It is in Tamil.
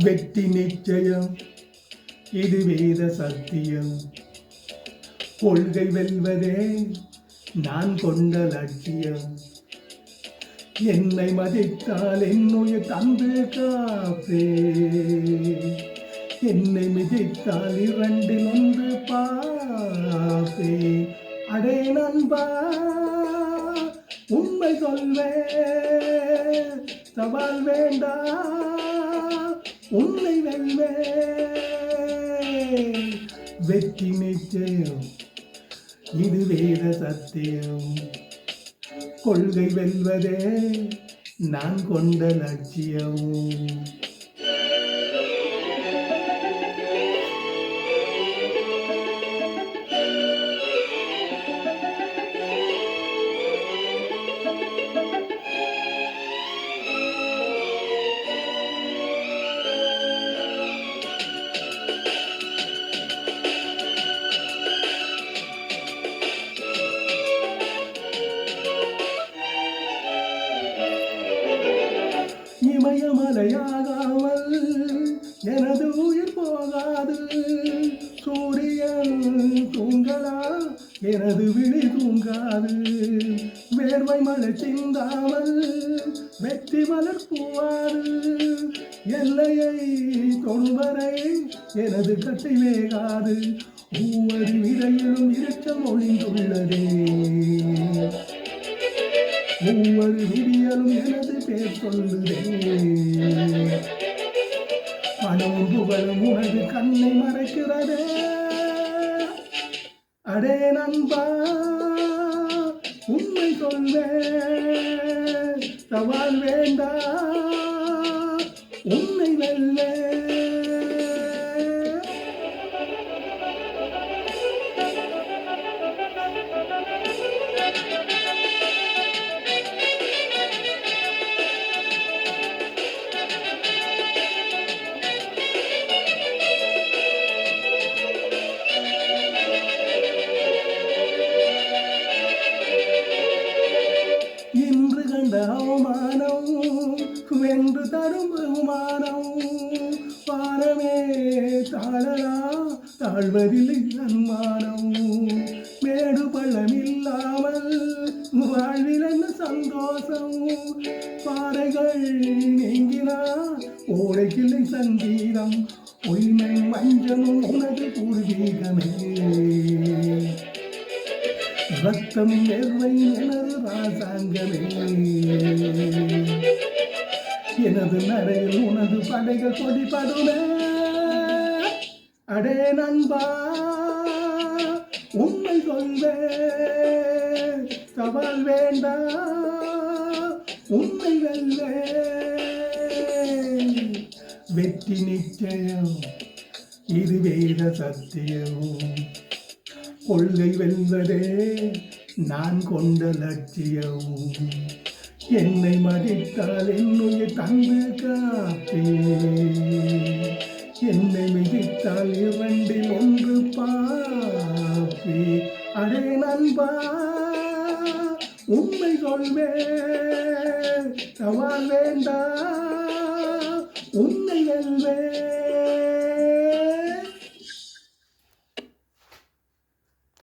வெற்றி நிச்சயம், இது வேத சத்தியம். கொள்கை வெல்வதே நான் கொண்ட லட்சியம். என்னை மதித்தால் என்னுயிர் தந்து காப்பே, என்னை மிதித்தால் இரண்டில் ஒன்று பாப்பே. அடே நண்பா, உண்மை சொல்வே, சவால் வேண்டா, உன்னை வெல்வே. வெற்றி நிச்சயம், இது வேத சத்தியம். கொள்கை வெல்வதே நான் கொண்ட லட்சியம். இமயமலையாகாமல் எனது உயிர் போகாது. சூரியன் தூங்கலா, எனது விழி தூங்காது. வேர்வை மழை சிந்தாமல் வெற்றி வளர்ப்புவாது. எல்லையை தொடுவரை எனது கட்டை வேகாது. ஒவ்வொரு விதையிலும் இருச்சம் ஒளிந்துள்ளதே. ஒவ்வொரு விடியலும் எனது பேர் சொல்லுதே. பணமும் புகழும் உனது கண்ணை மறைக்கிறதே. அடே நண்பா, உண்மை சொல்வே, சவால் வேண்டா, உன்னை வெல்லே. இன்று கண்ட அவமானம் வென்று தரும் பகுமானம். பாரமே தாழலா, தாழ்வதில்லை அன்மானம். மேடு பள்ளம் இல்லாமல் வாழ்வில் என்ன சந்தோஷம். பாறைகள் நீங்கினால் ஓடைக்கில்லை சங்கீதம். பொய்மை மஞ்சமும் உனது பூர்வீகமே. ரத்தம் நேர்மை எனது ராசாங்கமே. எனது நடையில் உனது படைகள் கொடிபடுமே. அடே நண்பா, உண்மை சொல்வே, சவால் வேண்டா, உண்மை வெல்வே. வெற்றி நிச்சயம், இது வேத சத்தியம். கொள்கை வெல்வதே நான் கொண்ட லட்சியம். என்னை மதித்தால் என்னுயிர் தந்து காப்பே, என்னை மிதித்தால் இரண்டில் ஒன்று பாப்பே. அடே நண்பா, உண்மை சொல்வே, சவால் வேண்டா, உண்மை